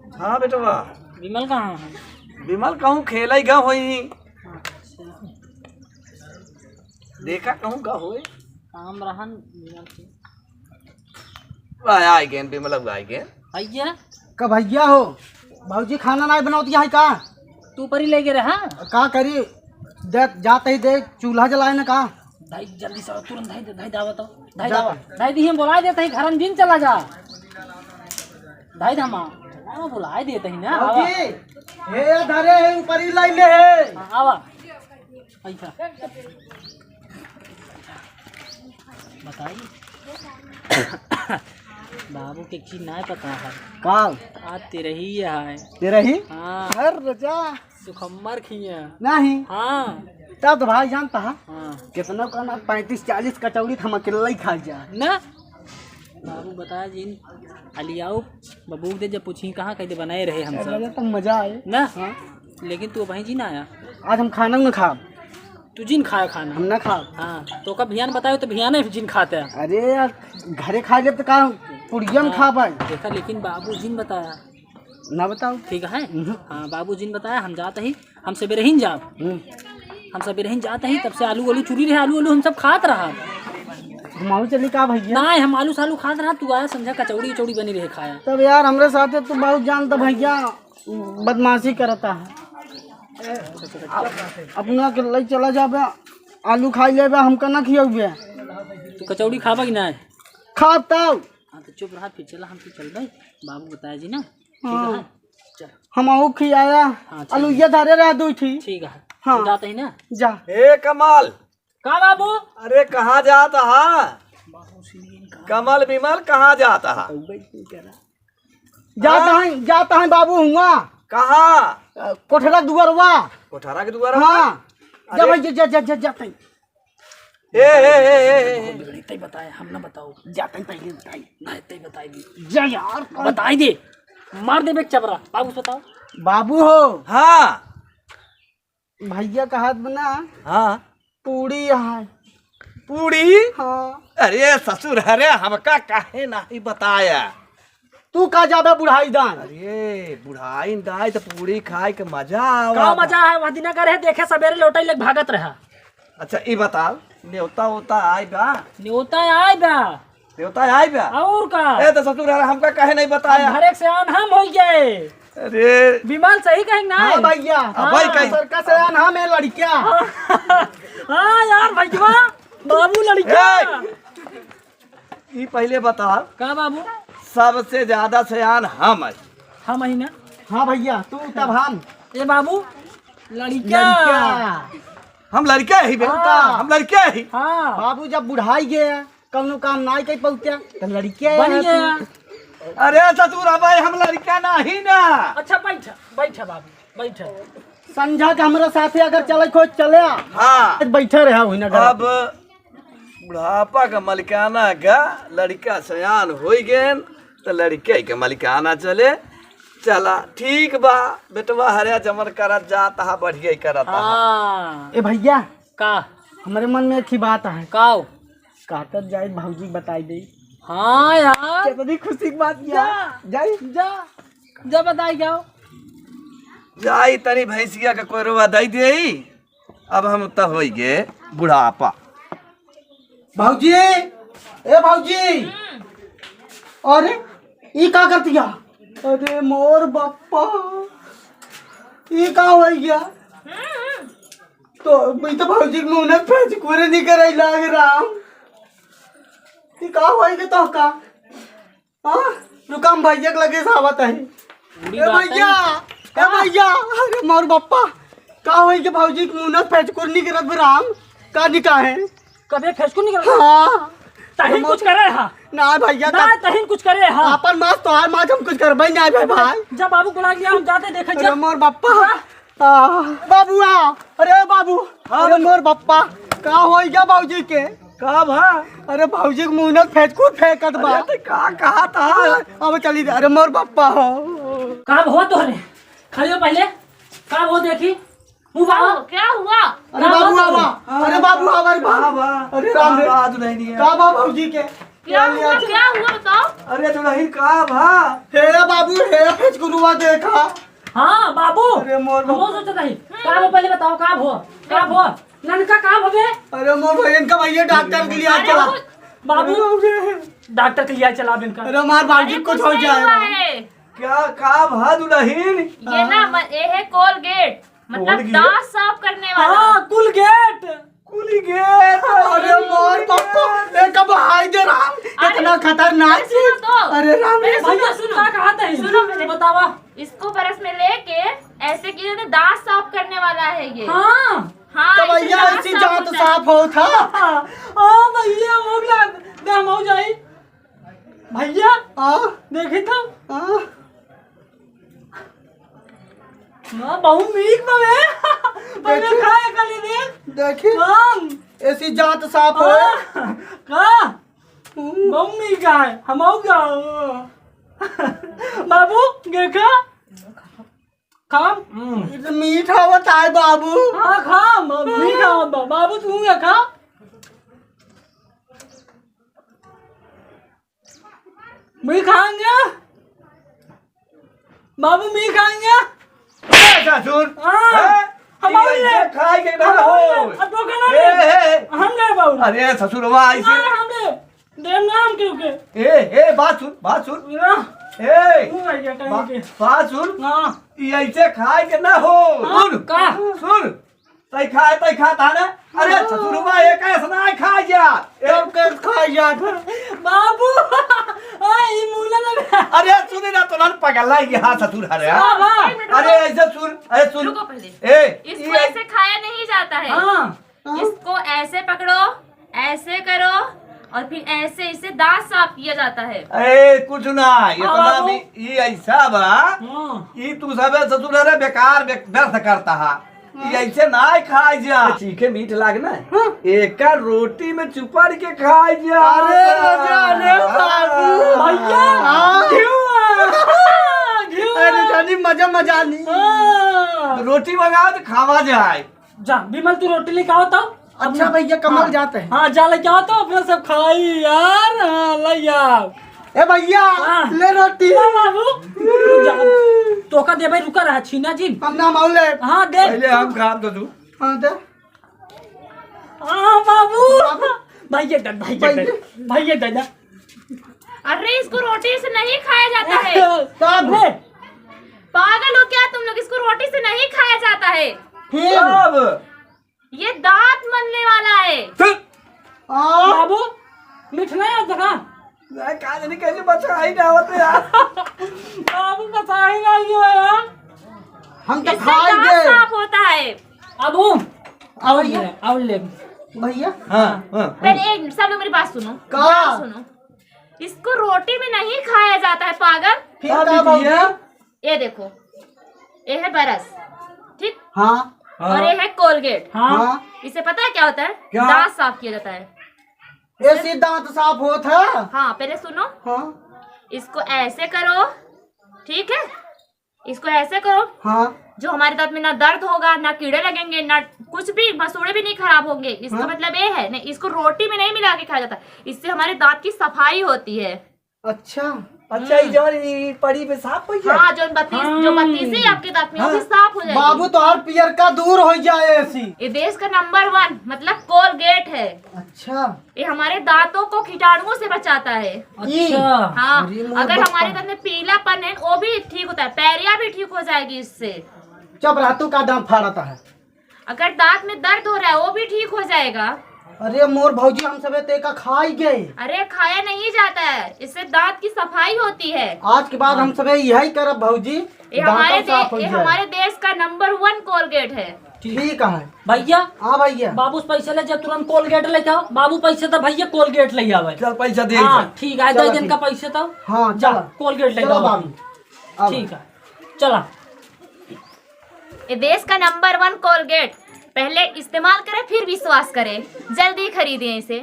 हाँ बेटवा। विमल कहाँ है? विमल कहूँ खेल ही गा होई। अच्छा, देखा कहूँ गा होए। काम रहन विमल के। आए गेन विमल अब आए गेन। भैया का भैया हो भाजी खाना नहीं बनाती है का? तू परी ले गे रहा का करी दे जाते ही दे चूल्हा जलाए ना का? धाई जल्दी से तुरंत धाई दे, धाई दावा तो धाई जा। दावा धाई दी हम बुला देते ही घर जिन चला जा। धाई धामा ना बुला देते ही ना। आवा भाजी हे धरे हे ऊपर ही लाइन है। हाँ, आवा ऐसा बताइए। बाबू के चीज नहीं पता है का आज तेरे ही है। तेरे ही? हाँ हर रजा सुखम्मर खिया। नहीं हाँ तब तो भाई जानता है हाँ कितना कहना 35-40 कचौड़ी हम अकेला ही खा जा ना। बाबू बताया जिन अलियाओ बबूक दे जब पूछी कहाँ कहते बनाए रहे हम सब तो मजा आए ना। हाँ। लेकिन तू वहीं जी ना आया। आज हम खाना न खा तू जिन खाया खाना हम न खा। हाँ तो कब भियान बतायो तो भियान ही जिन खाते हैं। अरे यार घरे खा जब तो का पुड़िया में खा पाए देखा लेकिन बाबू जिन बताया ना बताओ। ठीक है। हाँ बाबू जिन बताया हम जाते ही हम सवेरे ही जाब हम सवेरे ही जाते ही तब से आलू वालू चुरी रहे आलू वालू हम सब खात रहा। घुमाऊ चली का भैया? ना हम आलू सालू खात रहा तू आया समझा कचौड़ी उचौड़ी बनी रहे खाया। तब यार हमरे साथ तो बहुत जानता भैया बदमाशी करता है। अपना के ले चला जाबे आलू खाई लेबे हमका ना खियाबे। तू कचौड़ी खाबा कि ना? खाता हाँ तो चुप रहा फिर चला हम तो चल भाई बाबू बताया जी ना। ठीक है चल हम आहू खियाया हाँ, आलू ये धरे रह दू थी। ठीक है हाँ। तू जाते ही ना। जा ए कमल। का बाबू? अरे कहाँ जाता है? कमल विमल कहाँ जाता है? जाता है बाबू हुआ कहाँ? कोठरा दुआरवा। कोठारा के द्वारा। हाँ जा अरे। भाई जा जा जा जाते तई बताए हम ना बताओ जाते पहले बताई ना तई बताई दी जा यार बताई दे मार दे बेक चबरा। बाबू बताओ। बाबू हो हाँ भैया का हाथ बना हाँ पूरी है। पूरी। हाँ अरे ससुर अरे हमका काहे नहीं बताया? तू का जाबे बुढ़ाई दान? अरे बुढ़ाई दाई तो पूरी खाए के मजा का आवा। मजा है वह दिन करे देखे सवेरे लौटाई लग भागत रहा। अच्छा ये बताओ न्योता होता आए बा? न्योता आए बा न्योता आए बा? और का ए तो ससुर अरे हमका काहे नहीं बताया? हर एक से आन हम हो गए। अरे विमल सही कहेंगे ना। हाँ भैया भाई कहीं सरका से आना मैं लड़किया। हाँ यार भैया बाबू लड़का। ये पहले बताओ का बाबू? सबसे ज्यादा सयान हम है। हम ही ना। हाँ भैया तू तब हम ये बाबू लड़का। हम लड़के ही बे। हाँ। हम लड़के ही। हाँ बाबू जब बुढ़ाई गया कौनो काम नहीं कर पहुंचा तो लड़के बन गया। अरे ससुर भाई हम लड़का नहीं ना। अच्छा बैठ बैठ बाबू बैठ। समझा के हमारे साथे अगर चले खोज चले हाँ बैठे रहा हुई ना अब बुढ़ापा का मलिकाना का लड़का सयान हो गए तो लड़के के मलिकाना चले चला ठीक बा बेटवा हरिया जमर करत जाता है बढ़िया ही करता है। हाँ ए भैया का हमारे मन में एक ही बात है काओ कहतर जाए भौजी बताई दे। हाँ यार कितनी खुशी की बात किया जाए जा जा बताई क्या जाई तनी भैंसिया का कोई रुआ दई दे। अब हम तो हो गए बुढ़ापा। भौजी ए भौजी अरे ई का करती है? अरे मोर बप्पा ई का हो गया? तो मैं तो भौजी के मुंह में फेंच कोरे नहीं करे लाग राम ई का हो गया तो का? हां रुकम भैया के लगे सावत है। ए भैया अरे मोर बप्पा का हो गया? भौजी के मुंह में फेंच कोरे नहीं करत राम का निकाह है? कभी फेस को नहीं कर। हाँ तहिन कुछ करे हा ना भैया ना तहिन कुछ करे हा अपन मास तो हर मास हम कुछ करबे नहीं भाई भाई। जब बाबू बुला लिया हम जाते देखे अरे जब मोर बप्पा बाबू आ अरे बाबू अरे मोर बप्पा का हो गया भौजी के? का भा? अरे भौजी के मुंह में फेंकूट फेंकत बा। अरे का कहा था? अब चली अरे मोर बप्पा हो का हो तो रे खालियो पहले का हो देखी मुंह बाबू क्या हुआ? अरे बाबू आवा अरे बाबू आवा अरे राम रे बात नहीं है। का बा भौजी के? क्या हुआ बताओ। अरे तो नहीं का भा? हे बाबू बाबू हे फेचकुरुआ देखा। हाँ बाबू अरे मोर हम सोचत रही का हो पहले बताओ का हो ननका का होबे। अरे मोर भैया का भैया डॉक्टर के लिए आज चला। बाबू डॉक्टर के लिए चला इनका। अरे हमार बाबूजी कुछ हो जाए। क्या का भा दुल्हीन? ये ना ये है कोलगेट, मतलब कोलगेट? दांत साफ करने वाला। हाँ कुलगेट कुली गेट। अरे मोर पप्पा ये कब हाय दे रहा इतना खतरनाक सुनो चीज। तो। अरे राम रे भैया सुनो का कहा था सुनो पहले। बतावा। इसको बरस में लेके ऐसे किए थे, दांत साफ करने वाला है ये। हाँ हाँ, तो इससे भैया दांत ऐसी साफ जांत होता है। साफ हो था। हाँ भैया मोगला दम हो जाई भैया देखे तो बहुत मीठ बवे पहले देखिए। खाए खाली देख देखिए हम ऐसी जांत साफ हो। का मम्मी का है हम आओ बाबू देखा खाम मीठा बताए बाबू। हाँ खाम मम्मी खा बाबू तू क्या खा मैं खाएंगे बाबू मैं खाएंगे। ससुर हाँ, हमारे लिए। खाए के ना हो। अब तो खाना ए, नहीं ए, हम गए बाबू अरे ससुरवा ऐसे हमने देम नाम क्यों के ए बात सुन ना ए तू आ गया कहीं के बात सुन। हाँ ई ऐसे खाए के ना हो। हाँ, सुन का? सुन तै खाता ना। अरे ससुरवा एक ऐसा ना खा जा। तब कैसे खा जात। बाबू आई मूला लगा अरे सुन ना तो ना पगला यहाँ ससुर हरे। हाँ, हाँ। अरे ऐसे सुन रुको पहले। ए इसको ऐसे खाया नहीं जाता है। हाँ इसको ऐसे पकड़ो, ऐसे करो और फिर ऐसे इसे दांत साफ किया जाता है। ए कुछ ना ये तो ना बाबू। ई ऐसा बा हाँ ई तू सब ससुर हरे बेकार व्यर्थ करता है। ई ऐसे ना खाए जा। चीखे मीठ लागना एक रोटी में चुपड़ के खाए जा। अरे बाबू भैया हाँ। घिउ अरे जानी मजा नहीं। रोटी मंगा तो खावा जाए। जा विमल तू रोटी लेके आओ तो अच्छा भैया कमल जाते हैं। हाँ जा लेके आओ तो अपना सब खाई यार। हाँ ले आओ ए भैया हाँ। ले रोटी। ना बाबू तू जा तो का दे भाई रुका रहा छीना जी। हम ना माउले। हाँ दे पहले हम खाम तो तू। हाँ दे। हाँ बाबू भैया दादा अरे इसको रोटी से नहीं खाया जाता है। तब पागल हो क्या तुम लोग? इसको रोटी से नहीं खाया जाता है। फिर अब ये दांत मनने वाला है। बाबू मीठ नहीं है जगह काज नहीं कैसे बचा ही ना होते यार। बाबू बता ही नहीं है यार। हम तो इससे दांत खाएंगे साफ होता है। अबू भैया। आओ ले भैया हाँ पहले एक सब लोग मेरी बात सुनो। का? बात सुनो, इसको रोटी में नहीं खाया जाता है पागल। फिर का भैया। ये देखो, ये है बरस, ठीक, हाँ और ये है कोलगेट। हाँ हाँ इसे पता है क्या होता है? क्या? दांत साफ किया जाता है। ऐसी दांत साफ होता है। हाँ पहले सुनो, हाँ इसको ऐसे करो, ठीक है, इसको ऐसे करो, हाँ जो हमारे दांत में ना दर्द होगा, ना कीड़े लगेंगे, ना कुछ भी, मसूड़े भी नहीं खराब होंगे। इसका हाँ? मतलब ये है नहीं, इसको रोटी में नहीं मिला के खाया जाता। इससे हमारे दांत की सफाई होती है। अच्छा अच्छा ये जवानी पड़ी पे साफ हो गया। हाँ जो बत्ती से आपके दांत में वो भी साफ हो जाएगी। बाबू तो हर पियर का दूर हो जाए ऐसी। ये देश का नंबर 1 मतलब कोलगेट है। अच्छा ये हमारे दांतों को कीटाणुओं से बचाता है। अच्छा हाँ अरे मोर अगर बप्पा। हमारे दांत में पीलापन है वो भी ठीक होता है, पैरिया भी ठीक हो जाएगी इससे। चुप रहा तू का दाम फाड़ता है। अगर दांत में दर्द हो रहा है वो भी ठीक हो जाएगा। अरे मोर भौजी हम सब ते का खाई गए। अरे खाया नहीं जाता है, इससे दांत की सफाई होती है। आज के बाद हम सब यही करब भौजी। ये हमारे दांत साफ हो ये जाए। हमारे देश का नंबर 1 कोलगेट है। ठीक है भैया हाँ भैया। बाबू पैसे ले जा तुरंत कोलगेट लेके आओ। बाबू पैसे तो भैया कोलगेट ले आवे। चल पैसा दे। हाँ ठीक है चलो, दे दिन का ठीक। पैसे तो हाँ जा चलो कोलगेट लेके चलो आओ बाबू अब। ठीक है चला। ये देश का नंबर 1 कोलगेट, पहले इस्तेमाल करें फिर विश्वास करें। जल्दी खरीदें इसे।